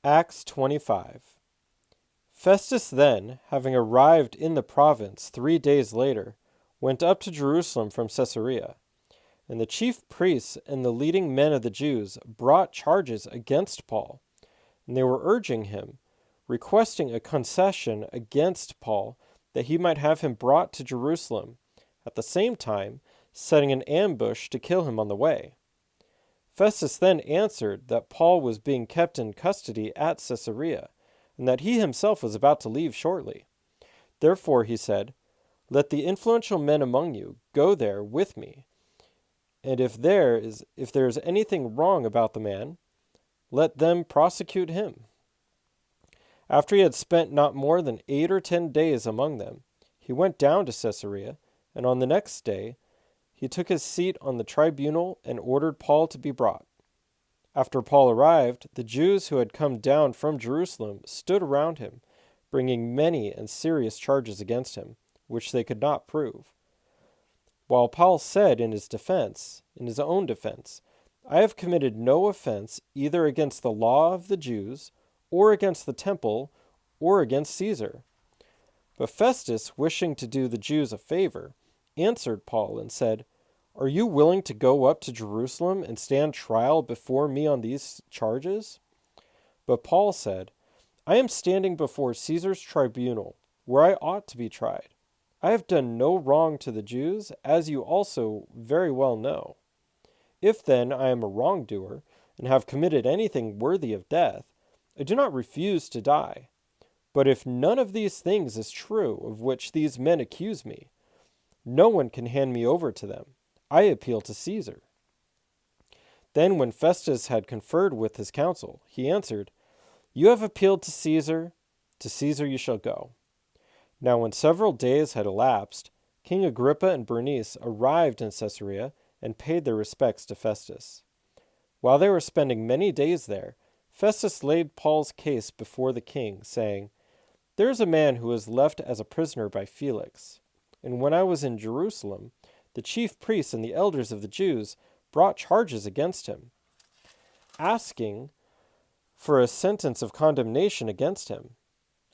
Acts 25. Festus then, having arrived in the province 3 days later, went up to Jerusalem from Caesarea. And the chief priests and the leading men of the Jews brought charges against Paul, and they were urging him, requesting a concession against Paul that he might have him brought to Jerusalem, at the same time setting an ambush to kill him on the way. Festus then answered that Paul was being kept in custody at Caesarea, and that he himself was about to leave shortly. Therefore he said, "Let the influential men among you go there with me, and if there is anything wrong about the man, let them prosecute him." After he had spent not more than 8 or 10 days among them, he went down to Caesarea, and on the next day he took his seat on the tribunal and ordered Paul to be brought. After Paul arrived, the Jews who had come down from Jerusalem stood around him, bringing many and serious charges against him, which they could not prove. While Paul said in his own defense, "I have committed no offense either against the law of the Jews, or against the temple, or against Caesar." But Festus, wishing to do the Jews a favor, answered Paul and said, "Are you willing to go up to Jerusalem and stand trial before me on these charges?" But Paul said, "I am standing before Caesar's tribunal, where I ought to be tried. I have done no wrong to the Jews, as you also very well know. If then I am a wrongdoer, and have committed anything worthy of death, I do not refuse to die. But if none of these things is true of which these men accuse me, no one can hand me over to them. I appeal to Caesar." Then when Festus had conferred with his council, he answered, "You have appealed to Caesar you shall go." Now when several days had elapsed, King Agrippa and Bernice arrived in Caesarea and paid their respects to Festus. While they were spending many days there, Festus laid Paul's case before the king, saying, "There is a man who was left as a prisoner by Felix. And when I was in Jerusalem, the chief priests and the elders of the Jews brought charges against him, asking for a sentence of condemnation against him.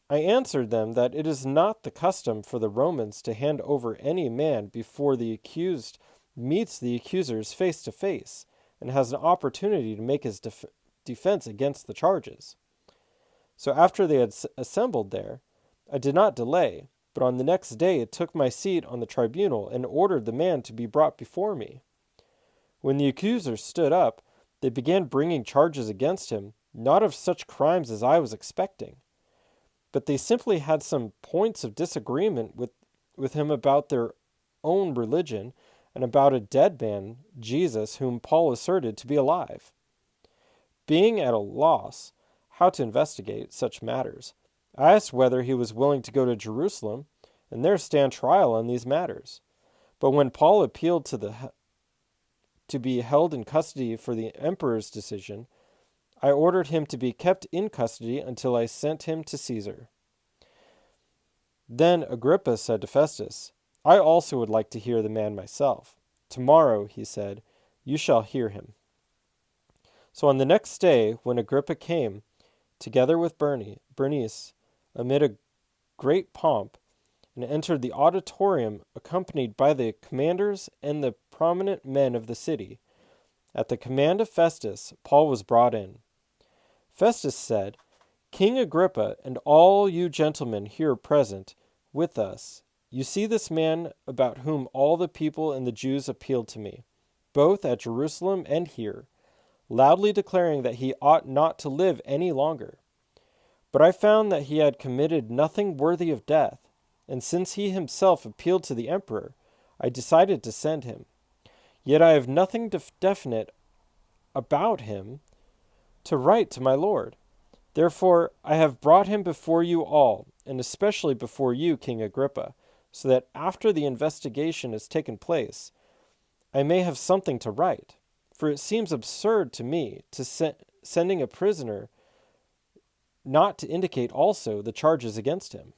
I answered them that it is not the custom for the Romans to hand over any man before the accused meets the accusers face to face and has an opportunity to make his defense against the charges. So after they had assembled there, I did not delay, but on the next day took my seat on the tribunal and ordered the man to be brought before me. When the accusers stood up, they began bringing charges against him, not of such crimes as I was expecting, but they simply had some points of disagreement with him about their own religion and about a dead man, Jesus, whom Paul asserted to be alive. Being at a loss how to investigate such matters, I asked whether he was willing to go to Jerusalem and there stand trial on these matters. But when Paul appealed to be held in custody for the emperor's decision, I ordered him to be kept in custody until I sent him to Caesar." Then Agrippa said to Festus, "I also would like to hear the man myself." "Tomorrow," he said, "you shall hear him." So on the next day, when Agrippa came, together with Bernice, amid a great pomp, and entered the auditorium accompanied by the commanders and the prominent men of the city, at the command of Festus, Paul was brought in. Festus said, "King Agrippa, and all you gentlemen here present with us, you see this man about whom all the people and the Jews appealed to me, both at Jerusalem and here, loudly declaring that he ought not to live any longer. But I found that he had committed nothing worthy of death, and since he himself appealed to the emperor, I decided to send him. Yet I have nothing definite about him to write to my lord. Therefore I have brought him before you all, and especially before you, King Agrippa, so that after the investigation has taken place, I may have something to write. For it seems absurd to me to sending a prisoner not to indicate also the charges against him."